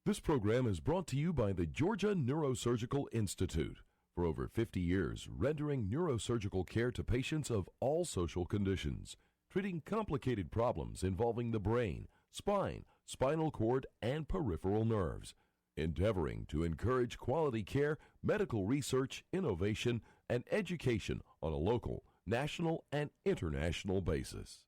This program is brought to you by the Georgia Neurosurgical Institute. For over 50 years, rendering neurosurgical care to patients of all social conditions, treating complicated problems involving the brain, spine, spinal cord, and peripheral nerves, endeavoring to encourage quality care, medical research, innovation, and education on a local, national, and international basis.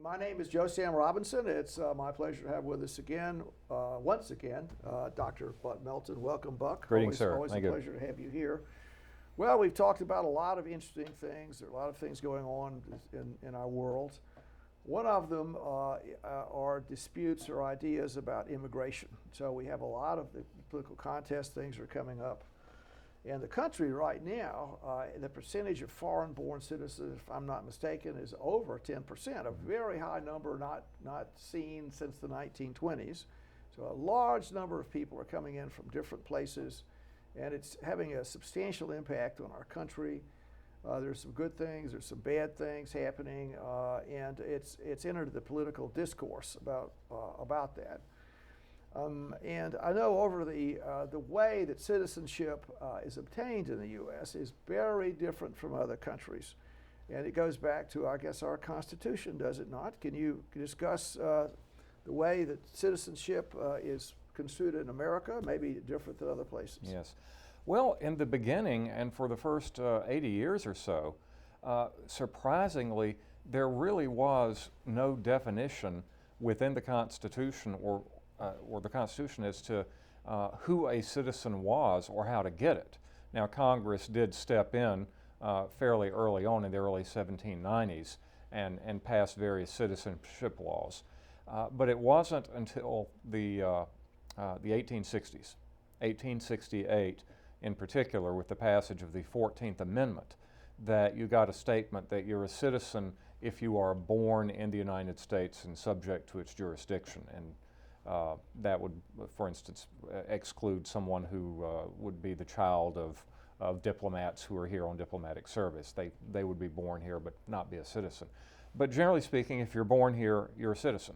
My name is Joe Sam Robinson. It's my pleasure to have with us again, once again, Dr. Buck Melton. Welcome, Buck. Greetings, sir. Always Thank a you. pleasure to have you here. Well, we've talked about a lot of interesting things. There are a lot of things going on in our world. One of them are disputes or ideas about immigration. So we have a lot of the political contest things are coming up. In the country right now, the percentage of foreign-born citizens, if I'm not mistaken, is over 10%, a very high number not seen since the 1920s. So a large number of people are coming in from different places, and it's having a substantial impact on our country. There's some good things, there's some bad things happening, and it's entered the political discourse about that. And I know over the way that citizenship is obtained in the U.S. is very different from other countries. And it goes back to, I guess, our Constitution, does it not? Can you discuss the way that citizenship is construed in America, maybe different than other places? Yes. Well, in the beginning and for the first 80 years or so, surprisingly, there really was no definition within the Constitution or the Constitution as to who a citizen was or how to get it. Now, Congress did step in fairly early on in the early 1790s and passed various citizenship laws. But it wasn't until the 1860s, 1868 in particular, with the passage of the 14th Amendment, that you got a statement that you're a citizen if you are born in the United States and subject to its jurisdiction. And that would, for instance, exclude someone who would be the child of diplomats who are here on diplomatic service. They would be born here but not be a citizen. But generally speaking, if you're born here, you're a citizen.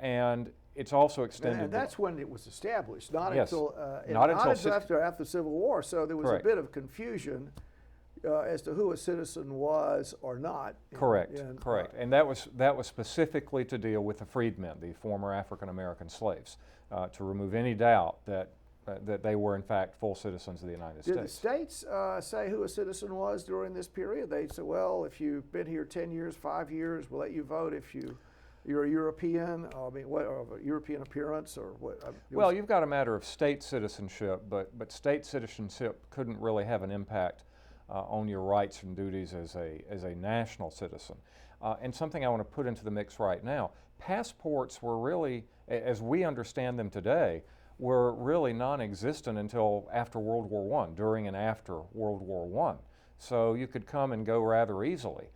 And it's also extended. And that's when it was established, not Yes. until Not until after the Civil War. So there was Correct. a bit of confusion as to who a citizen was or not. Correct. And that was specifically to deal with the freedmen, the former African American slaves, to remove any doubt that they were in fact full citizens of the United Did the States. states say who a citizen was during this period? They said, well, if you've been here 10 years, 5 years, we'll let you vote if you're a European. I mean, what, or a European appearance, or what? Well, you've got a matter of state citizenship, but state citizenship couldn't really have an impact on your rights and duties as a national citizen. And something I want to put into the mix right now, passports were really, as we understand them today, were really non-existent until after World War I, during and after World War I. So you could come and go rather easily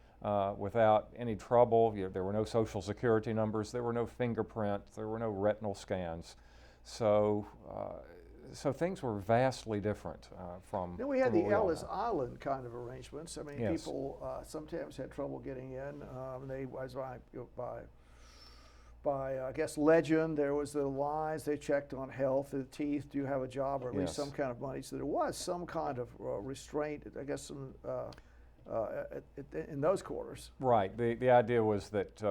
without any trouble. There were no social security numbers, there were no fingerprints, there were no retinal scans. So things were vastly different from. Then we had the what all Ellis know. Island kind of arrangements. I mean, Yes. people sometimes had trouble getting in. They was by I guess legend. There was the lines. They checked on health, the teeth. Do you have a job, or at least Yes. some kind of money? So there was some kind of restraint. I guess some in those quarters. Right. The idea was that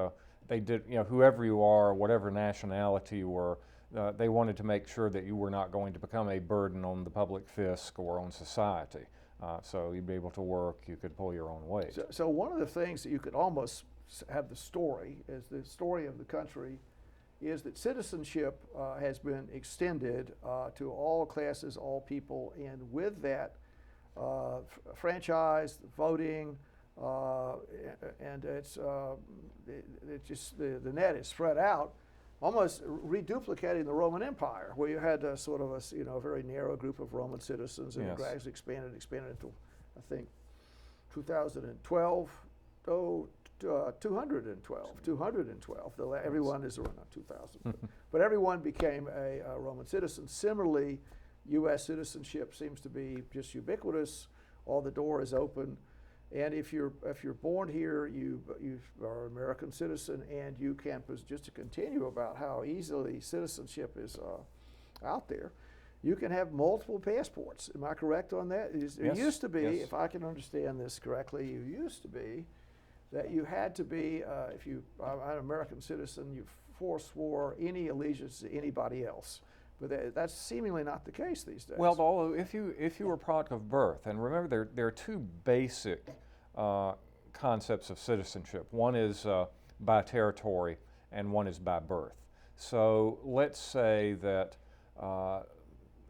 they did, whoever you are, whatever nationality you were, they wanted to make sure that you were not going to become a burden on the public fisc or on society. So you'd be able to work, you could pull your own weight. So one of the things that you could almost have the story of the country is that citizenship has been extended to all classes, all people, and with that, franchise, voting, and it's just the net is spread out, almost reduplicating the Roman Empire, where you had sort of a very narrow group of Roman citizens, and Yes. it gradually expanded until I think 2012. 212. Everyone is around, not 2,000, but everyone became a Roman citizen. Similarly, U.S. citizenship seems to be just ubiquitous. All the door is open, and if you're born here, you are an American citizen, and you can, just to continue about how easily citizenship is out there. You can have multiple passports. Am I correct on that? Yes. It used to be, Yes. if I can understand this correctly, it used to be that you had to be, if you are an American citizen, you forswore any allegiance to anybody else. But that's seemingly not the case these days. Well, although if you were a product of birth, and remember there are two basic concepts of citizenship. One is by territory, and one is by birth. So let's say that,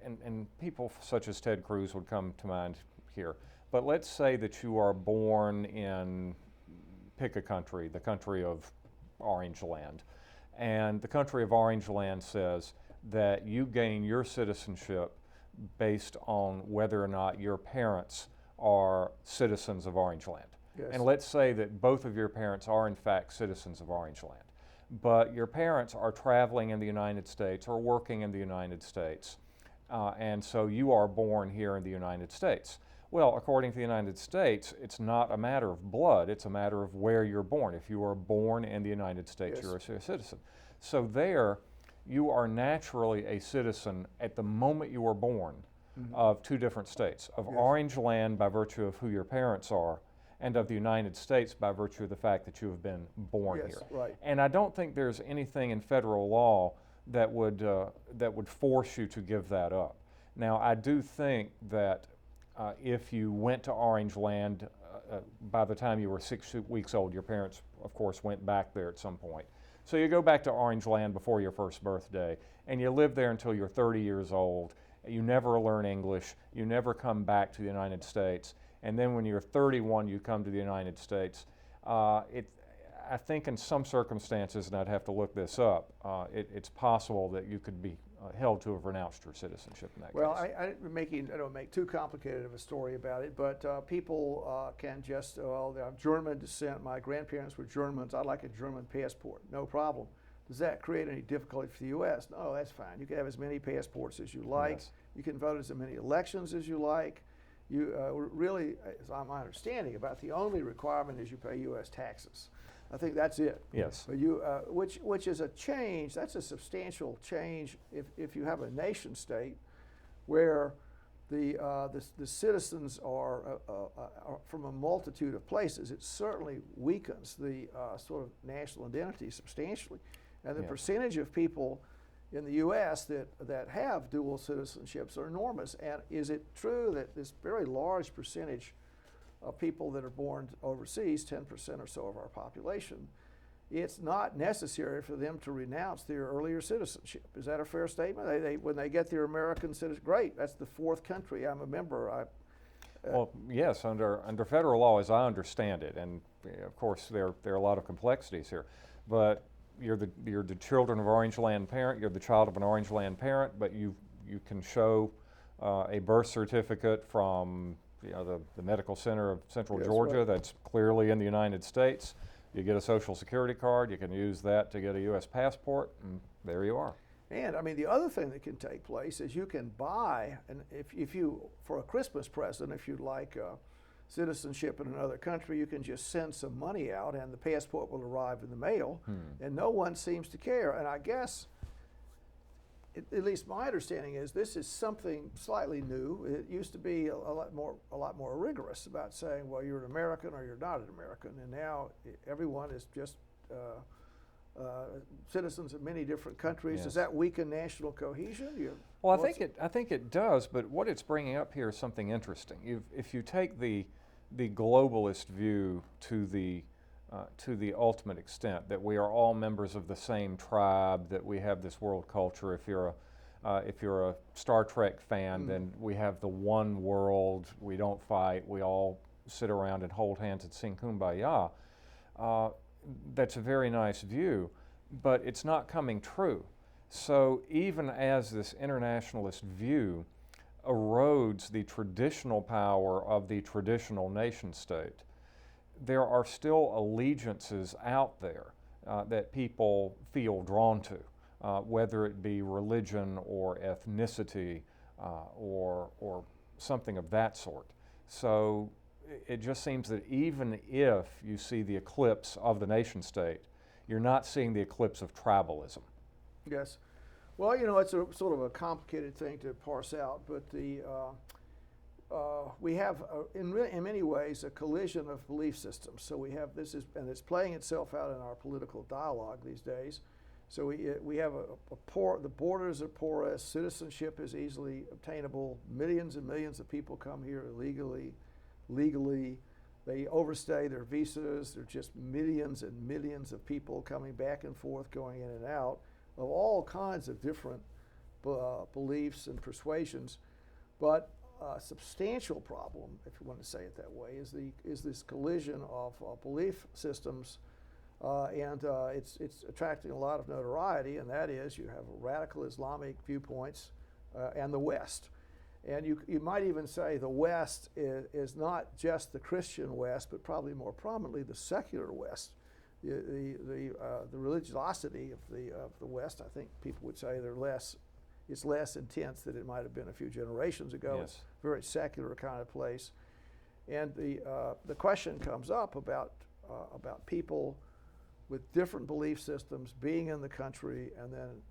and people such as Ted Cruz would come to mind here, but let's say that you are born in, pick a country, the country of Orange Land, and the country of Orange Land says that you gain your citizenship based on whether or not your parents are citizens of Orange Land. Yes. And let's say that both of your parents are in fact citizens of Orange Land, but your parents are traveling in the United States or working in the United States, and so you are born here in the United States. Well, according to the United States, it's not a matter of blood, it's a matter of where you're born. If you are born in the United States, Yes. you're a citizen. So there, you are naturally a citizen at the moment you were born of two different states, of Yes. Orange Land by virtue of who your parents are, and of the United States by virtue of the fact that you have been born Yes, here. right. And I don't think there's anything in federal law that would force you to give that up. Now, I do think that if you went to Orange Land by the time you were 6 weeks old, your parents, of course, went back there at some point. So you go back to Orange Land before your first birthday, and you live there until you're 30 years old. You never learn English. You never come back to the United States. And then when you're 31, you come to the United States. I think in some circumstances, and I'd have to look this up, it's possible that you could be held to have renounced your citizenship in that Well, case. I don't make too complicated of a story about it, but people can just, well, I'm German descent, my grandparents were Germans, I'd like a German passport, no problem. Does that create any difficulty for the U.S.? No, that's fine. You can have as many passports as you like. Yes. You can vote as many elections as you like. You really, as my understanding, about the only requirement is you pay U.S. taxes. I think that's it. Yes. But which is a change. That's a substantial change if you have a nation state where the citizens are from a multitude of places. It certainly weakens the sort of national identity substantially, and the Yeah. percentage of people in the U.S. that have dual citizenships are enormous. And is it true that this very large percentage of people that are born overseas, 10% or so of our population, it's not necessary for them to renounce their earlier citizenship? Is that a fair statement? When they get their American citizenship, great, that's the fourth country I'm a member. Well, yes, under federal law, as I understand it, and of course there are a lot of complexities here, but you're the children of Orange Land parent, you're the child of an Orange Land parent, but you can show a birth certificate from the Medical Center of Central Yes, Georgia right. that's clearly in the United States. You get a Social Security card, you can use that to get a U.S. passport, and there you are. And I mean, the other thing that can take place is you can buy, and if you, for a Christmas present, if you'd like citizenship in another country, you can just send some money out and the passport will arrive in the mail, and no one seems to care. And I guess, at least my understanding is, this is something slightly new. It used to be a lot more rigorous about saying, well, you're an American or you're not an American, and now everyone is just citizens of many different countries. Yes. Does that weaken national cohesion? Well, I think it does, but what it's bringing up here is something interesting. If you take the globalist view to the ultimate extent, that we are all members of the same tribe, that we have this world culture. If you're a Star Trek fan, then we have the one world. We don't fight. We all sit around and hold hands and sing Kumbaya. That's a very nice view, but it's not coming true. So even as this internationalist view erodes the traditional power of the traditional nation state, there are still allegiances out there that people feel drawn to, whether it be religion or ethnicity or something of that sort. So it just seems that even if you see the eclipse of the nation state, you're not seeing the eclipse of tribalism. Yes. Well, you know, it's a sort of a complicated thing to parse out, but we have, in many ways, a collision of belief systems. So we have and it's playing itself out in our political dialogue these days. So we have the borders are porous, citizenship is easily obtainable, millions and millions of people come here illegally, legally. They overstay their visas. There are just millions and millions of people coming back and forth, going in and out of all kinds of different beliefs and persuasions. But a substantial problem, if you want to say it that way, is this collision of belief systems, and it's attracting a lot of notoriety. And that is, you have radical Islamic viewpoints and the West. And you might even say the West is not just the Christian West, but probably more prominently the secular West. The religiosity of the West, I think people would say it's less intense than it might have been a few generations ago. Yes. It's a very secular kind of place. And the question comes up about people with different belief systems being in the country, and then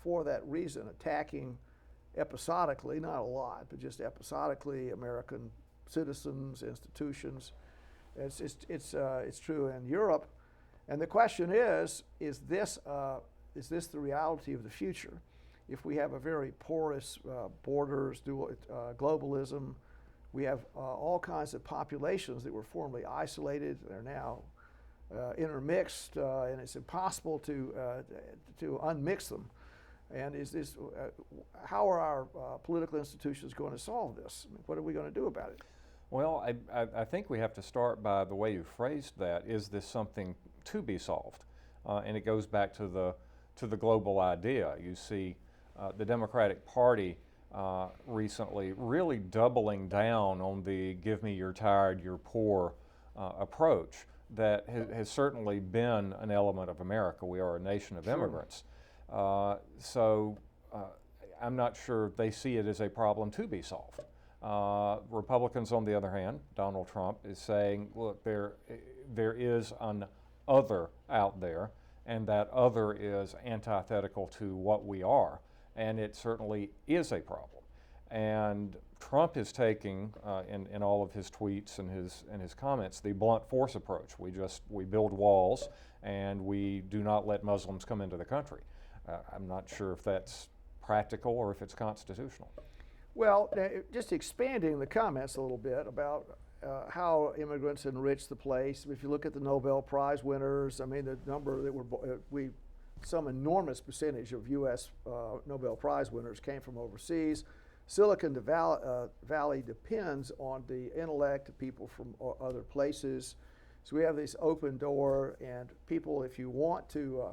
for that reason attacking episodically, not a lot, but just episodically, American citizens, institutions. It's true in Europe, and the question is this the reality of the future? If we have a very porous borders, globalism, we have all kinds of populations that were formerly isolated. They're now intermixed, and it's impossible to unmix them. And how are our political institutions going to solve this? I mean, what are we going to do about it? Well, I think we have to start by the way you phrased that. Is this something to be solved? And it goes back to the global idea. You see the Democratic Party recently really doubling down on the give me you're tired, you're poor approach that has certainly been an element of America. We are a nation of immigrants. So I'm not sure they see it as a problem to be solved. Republicans, on the other hand, Donald Trump is saying, look, there is an other out there, and that other is antithetical to what we are, and it certainly is a problem. And Trump is taking, in all of his tweets and his comments, the blunt force approach. We build walls, and we do not let Muslims come into the country. I'm not sure if that's practical or if it's constitutional. Well, just expanding the comments a little bit about how immigrants enrich the place. If you look at the Nobel Prize winners, I mean, the number that some enormous percentage of U.S. Nobel Prize winners came from overseas. Silicon Valley depends on the intellect of people from other places. So we have this open door, and people, if you want to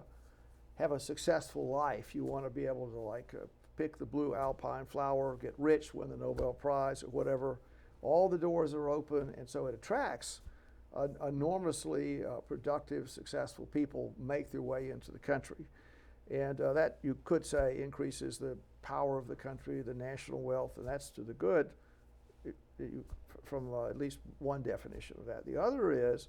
have a successful life, you want to be able to pick the blue alpine flower, get rich, win the Nobel Prize or whatever. All the doors are open, and so it attracts enormously productive, successful people make their way into the country. And that, you could say, increases the power of the country, the national wealth, and that's to the good from at least one definition of that. The other is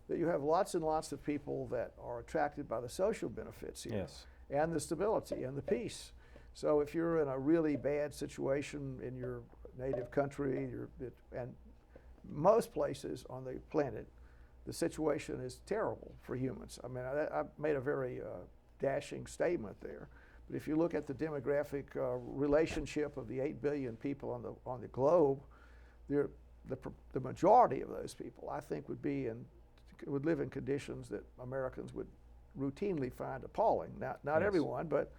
that you have lots and lots of people that are attracted by the social benefits here. Yes. And the stability and the peace. So if you're in a really bad situation in your native country, and most places on the planet, the situation is terrible for humans. I mean, I made a very dashing statement there. But if you look at the demographic relationship of the 8 billion people on the globe, the majority of those people, I think, would live in conditions that Americans would routinely find appalling. Not Yes. everyone, but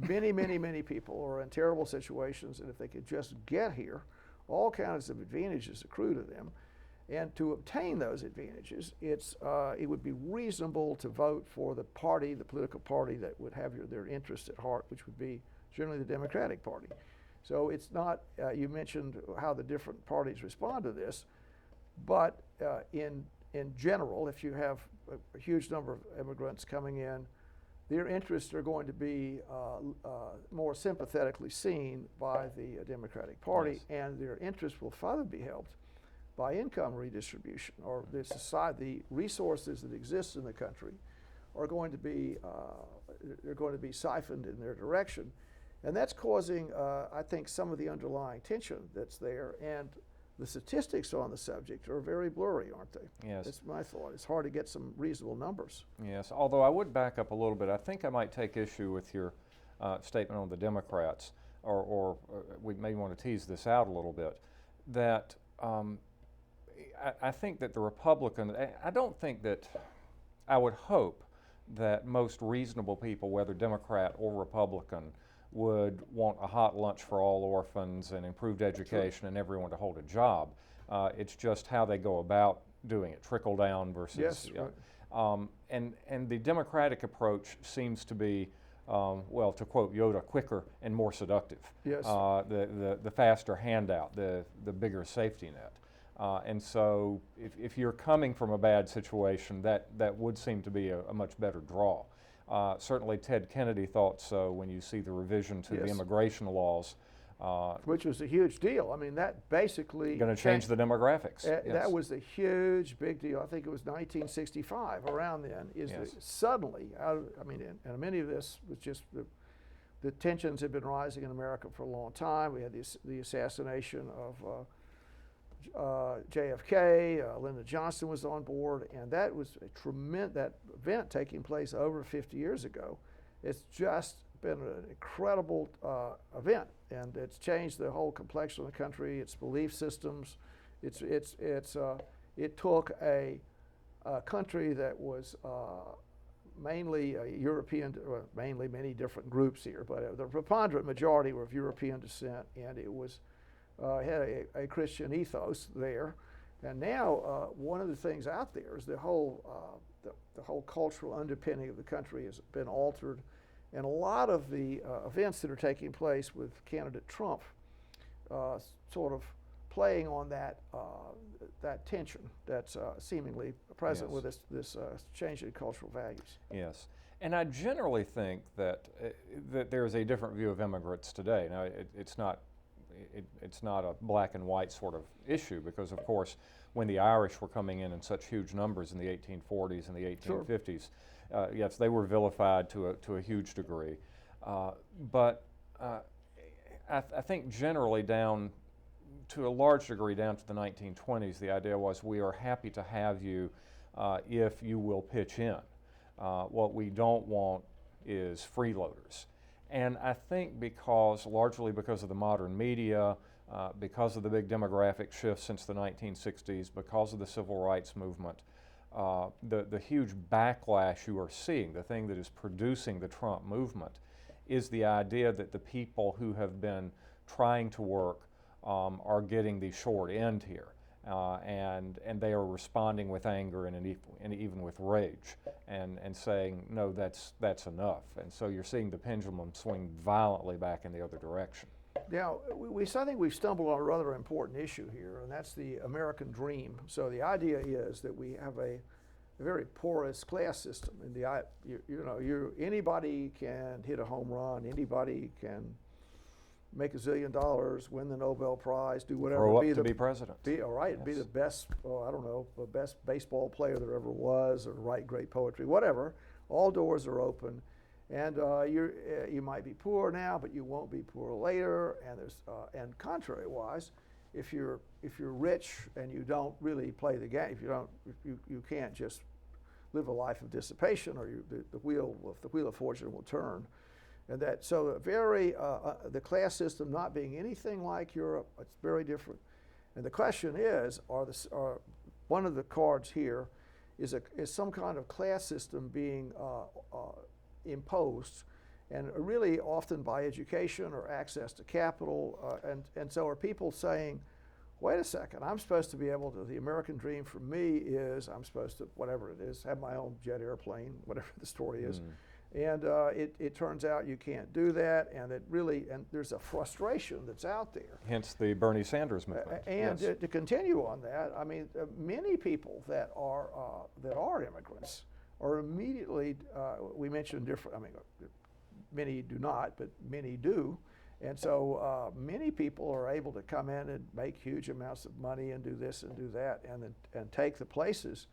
many, many, many people are in terrible situations, and if they could just get here, all kinds of advantages accrue to them. And to obtain those advantages, it would be reasonable to vote for the political party that would have their interests at heart, which would be generally the Democratic Party. So it's not, you mentioned how the different parties respond to this, but in in general, if you have a huge number of immigrants coming in, their interests are going to be more sympathetically seen by the Democratic Party, Yes. and their interests will further be helped by income redistribution, or the society, the resources that exist in the country are going to be they're going to be siphoned in their direction, and that's causing I think some of the underlying tension that's there, and the statistics on the subject are very blurry, aren't they? Yes. That's my thought. It's hard to get some reasonable numbers. Yes, although I would back up a little bit. I think I might take issue with your statement on the Democrats, or we may want to tease this out a little bit, that I think that the Republican, I don't think that, I would hope that most reasonable people, whether Democrat or Republican, would want a hot lunch for all orphans and improved education and everyone to hold a job. It's just how they go about doing it, trickle down versus. Yes, right. And the Democratic approach seems to be, well, to quote Yoda, quicker and more seductive. Yes. The faster handout, the bigger safety net. And so if you're coming from a bad situation, that would seem to be a much better draw. Certainly Ted Kennedy thought so when you see the revision to the Yes. immigration laws. Which was a huge deal. I mean, that basically Going to change the demographics. Yes. That was a huge, big deal. I think it was 1965, around then, is Yes. that suddenly, and many of this was just the tensions had been rising in America for a long time. We had the assassination of JFK, Lyndon Johnson was on board, and that was that event taking place over 50 years ago. It's just been an incredible event, and it's changed the whole complexion of the country, its belief systems. It took a country that was mainly a European, well, mainly many different groups here, but the preponderant majority were of European descent, and it was had a Christian ethos there. And now one of the things out there is the whole cultural underpinning of the country has been altered, and a lot of the events that are taking place with candidate Trump sort of playing on that tension that's seemingly present Yes. with this change in cultural values. Yes, and I generally think that that there is a different view of immigrants today. Now, it's not a black and white sort of issue, because of course when the Irish were coming in such huge numbers in the 1840s and the 1850s, yes, they were vilified to a huge degree. But I think generally down to a large degree down to the 1920s, the idea was we are happy to have you if you will pitch in. What we don't want is freeloaders. And I think largely because of the modern media, because of the big demographic shift since the 1960s, because of the civil rights movement, the huge backlash you are seeing, the thing that is producing the Trump movement, is the idea that the people who have been trying to work are getting the short end here. And they are responding with anger and even with rage, and saying, no, that's enough. And so you're seeing the pendulum swing violently back in the other direction. Now, I think we've stumbled on a rather important issue here, and that's the American dream. So the idea is that we have a very porous class system, and anybody can hit a home run, anybody can make $1 zillion, win the Nobel Prize, do whatever. Grow up to be president. Be Yes. the best, the best baseball player there ever was, or write great poetry, whatever. All doors are open, and you might be poor now, but you won't be poor later. And contrary-wise, if you're rich and you don't really play the game, you can't just live a life of dissipation, or the wheel of fortune will turn. And so the class system not being anything like Europe, it's very different. And the question is, one of the cards here is some kind of class system being imposed, and really often by education or access to capital. And so are people saying, wait a second, I'm supposed to be able to, the American dream for me is I'm supposed to, whatever it is, have my own jet airplane, whatever the story is. And it turns out you can't do that, and there's a frustration that's out there. Hence the Bernie Sanders movement. And yes. to continue on that, I mean, many people that are immigrants are immediately, we mentioned different, I mean, many do not, but many do. And so many people are able to come in and make huge amounts of money and do this and do that and take the places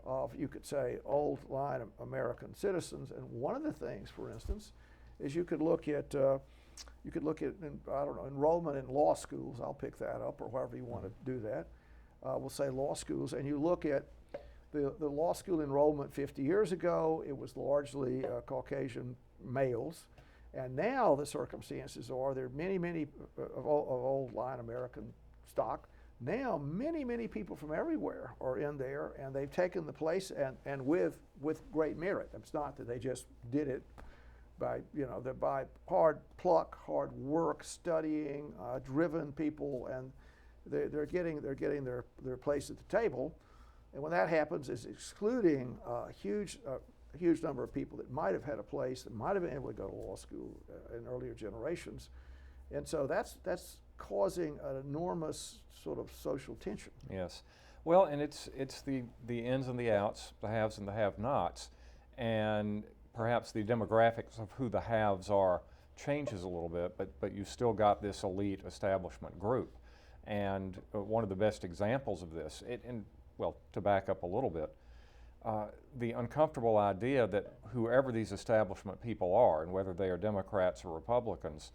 of, you could say, old line American citizens. And one of the things, for instance, is you could look at I don't know, enrollment in law schools. I'll pick that up, or however you want to do that. We'll say law schools, and you look at the law school enrollment 50 years ago. It was largely Caucasian males. And now the circumstances are there are many of old line American stock. Now many people from everywhere are in there, and they've taken the place and with great merit. It's not that they just did it by by hard pluck, hard work, studying, driven people, and they're getting their place at the table. And when that happens, it's excluding a huge number of people that might have had a place, that might have been able to go to law school in earlier generations. And so that's causing an enormous sort of social tension. Yes. Well, and it's the ins and the outs, the haves and the have-nots, and perhaps the demographics of who the haves are changes a little bit, but you still got this elite establishment group. And one of the best examples of this, to back up a little bit, the uncomfortable idea that whoever these establishment people are, and whether they are Democrats or Republicans,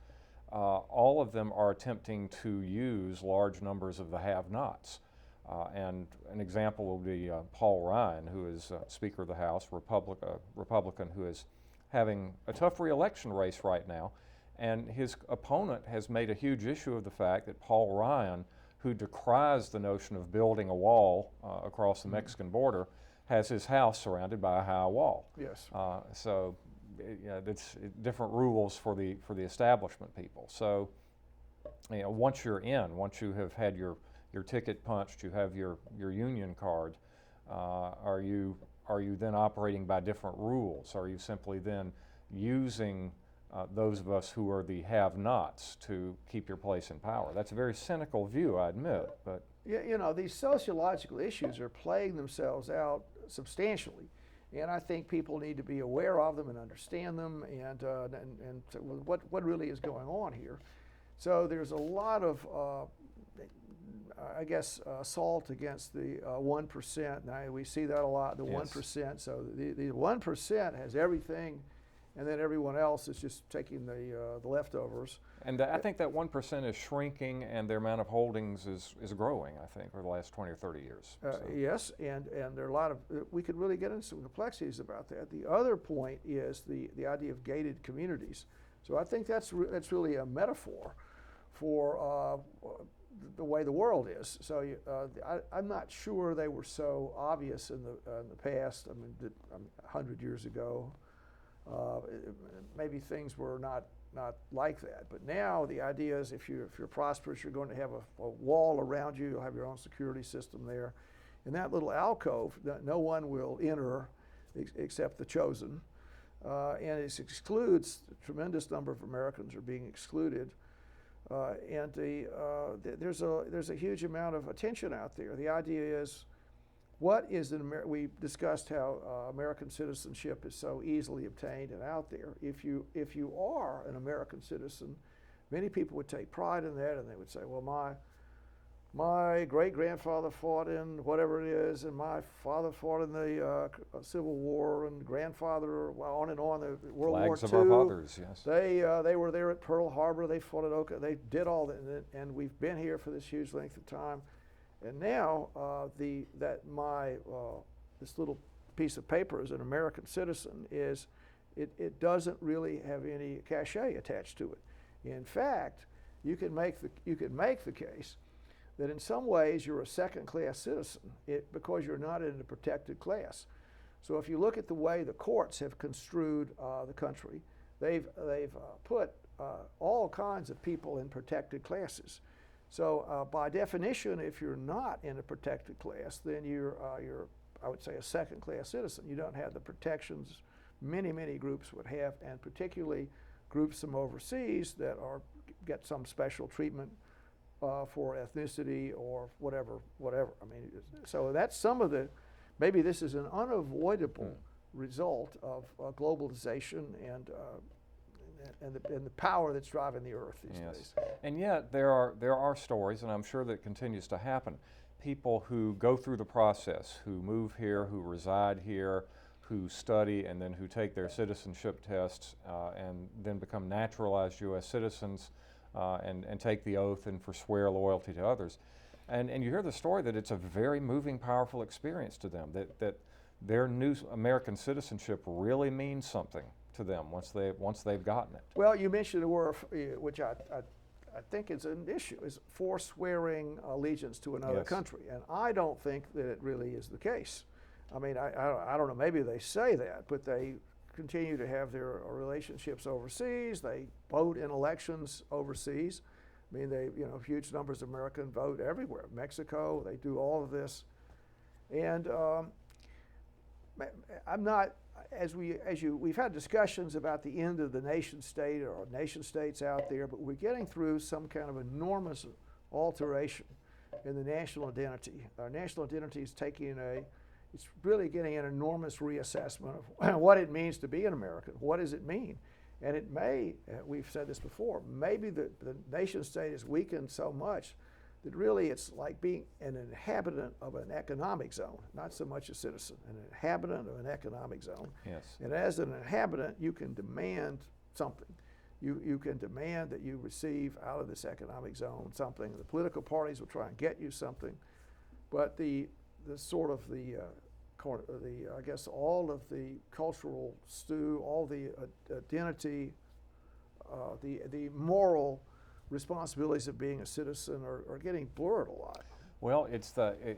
all of them are attempting to use large numbers of the have-nots. And an example will be Paul Ryan, who is Speaker of the House, Republican, who is having a tough re-election race right now. And his opponent has made a huge issue of the fact that Paul Ryan, who decries the notion of building a wall across the Mexican border, has his house surrounded by a high wall. Yes. So it's different rules for the establishment people. So once you're in, once you have had your ticket punched, you have your union card, are you then operating by different rules? Are you simply then using those of us who are the have-nots to keep your place in power? That's a very cynical view, I admit, but these sociological issues are playing themselves out substantially, and I think people need to be aware of them and understand them, and so what really is going on here. So there's a lot of assault against the 1%. Now we see that a lot, the 1%. So the 1% has everything, and then everyone else is just taking the leftovers. And I think that 1% is shrinking, and their amount of holdings is growing, I think, over the last 20 or 30 years. Yes, and there are a lot of, we could really get into some complexities about that. The other point is the idea of gated communities. So I think that's really a metaphor for the way the world is. So I'm not sure they were so obvious in the past. I mean, 100 years ago, maybe things were not like that. But now the idea is if you're prosperous, you're going to have a wall around you. You'll have your own security system there. In that little alcove, no one will enter except the chosen. And it excludes, a tremendous number of Americans are being excluded. And there's a huge amount of attention out there. The idea is, we discussed how American citizenship is so easily obtained and out there. If you are an American citizen, many people would take pride in that, and they would say, well, my great-grandfather fought in whatever it is, and my father fought in the Civil War, and grandfather, well, on and on, the World War II. Flags of our fathers, yes. They were there at Pearl Harbor. They fought at Oka. They did all that, and we've been here for this huge length of time. And now this little piece of paper as an American citizen it doesn't really have any cachet attached to it. In fact, you can make the case that in some ways you're a second-class citizen because you're not in a protected class. So if you look at the way the courts have construed the country, they've put all kinds of people in protected classes. So by definition, if you're not in a protected class, then you're I would say, a second-class citizen. You don't have the protections many groups would have, and particularly groups from overseas that get some special treatment for ethnicity or whatever. I mean, so that's some of the, maybe this is an unavoidable result of globalization and the power that's driving the earth these days. And yet there are stories, and I'm sure that continues to happen, people who go through the process, who move here, who reside here, who study, and then who take their citizenship tests and then become naturalized U.S. citizens and take the oath and forswear loyalty to others. And you hear the story that it's a very moving, powerful experience to them, that their new American citizenship really means something to them once they've gotten it. Well, you mentioned a word which I think is an issue, is forswearing allegiance to another country, and I don't think that it really is the case. I mean, I don't know, maybe they say that, but they continue to have their relationships overseas. They vote in elections overseas. I mean, huge numbers of Americans vote everywhere. Mexico, they do all of this. And I'm not, we've had discussions about the end of the nation state or nation states out there, but we're getting through some kind of enormous alteration in the national identity. Our national identity is it's really getting an enormous reassessment of what it means to be an American. What does it mean? And it may, we've said this before, maybe the nation state is weakened so much that really it's like being an inhabitant of an economic zone, not so much a citizen, an inhabitant of an economic zone. Yes. And as an inhabitant, you can demand something. You can demand that you receive out of this economic zone something. The political parties will try and get you something, but I guess all of the cultural stew, all the identity, the moral responsibilities of being a citizen are getting blurred a lot. Well,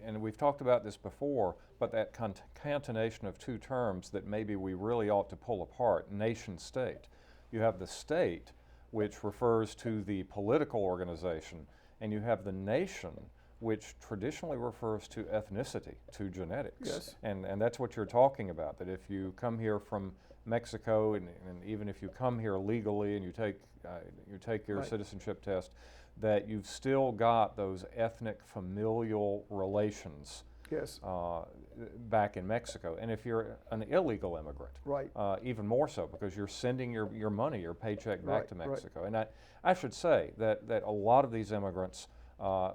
and we've talked about this before, but that concatenation of two terms that maybe we really ought to pull apart, nation-state. You have the state, which refers to the political organization, and you have the nation, which traditionally refers to ethnicity, to genetics. Yes. And that's what you're talking about, that if you come here from Mexico, and even if you come here legally and you take your citizenship test, that you've still got those ethnic familial relations back in Mexico. And if you're an illegal immigrant, even more so, because you're sending your money, your paycheck back to Mexico. And I should say that a lot of these immigrants,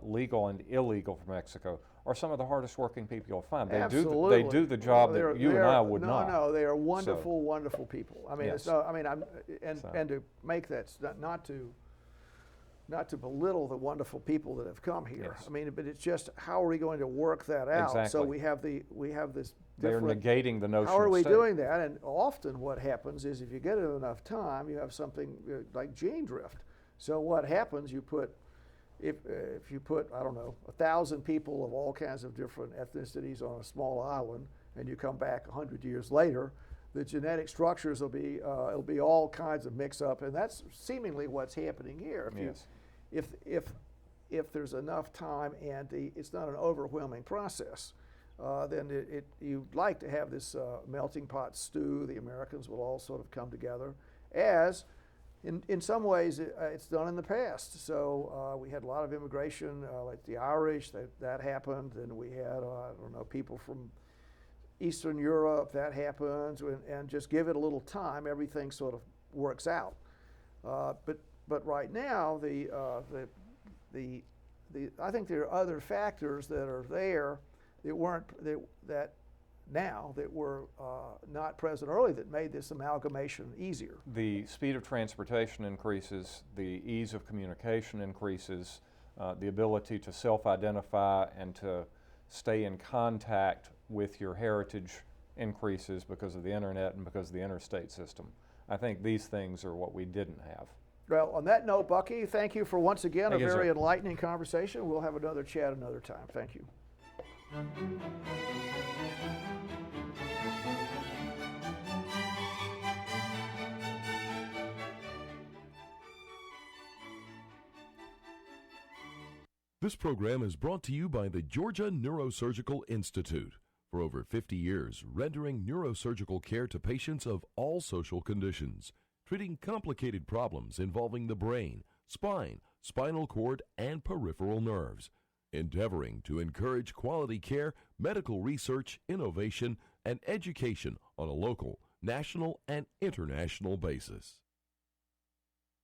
legal and illegal from Mexico, are some of the hardest working people you'll find. They do the job that you and I would not. No, they are wonderful, wonderful people. I mean, and to make that not to belittle the wonderful people that have come here. Yes. I mean, but it's just how are we going to work that out? Exactly. So we have this. They're negating the notion. How are of we state. doing that? And often what happens is if you get it enough time, you have something like gene drift. So what happens? If you put, I don't know, 1,000 people of all kinds of different ethnicities on a small island, and you come back 100 years later, the genetic structures will be it'll be all kinds of mix up, and that's seemingly what's happening here. If there's enough time and it's not an overwhelming process, then you'd like to have this melting pot stew. The Americans will all sort of come together as. In some ways, it's done in the past. So we had a lot of immigration, like the Irish, that happened. And we had, people from Eastern Europe, that happens. And just give it a little time, everything sort of works out. But right now, I think there are other factors that are there that were not present early that made this amalgamation easier. The speed of transportation increases, the ease of communication increases, the ability to self-identify and to stay in contact with your heritage increases because of the internet and because of the interstate system. I think these things are what we didn't have. Well, on that note, Bucky, thank you for once again Thank a you, very sir. enlightening conversation. We'll have another chat another time. Thank you. This program is brought to you by the Georgia Neurosurgical Institute. For over 50 years, rendering neurosurgical care to patients of all social conditions, treating complicated problems involving the brain, spine, spinal cord, and peripheral nerves, endeavoring to encourage quality care, medical research, innovation, and education on a local, national, and international basis.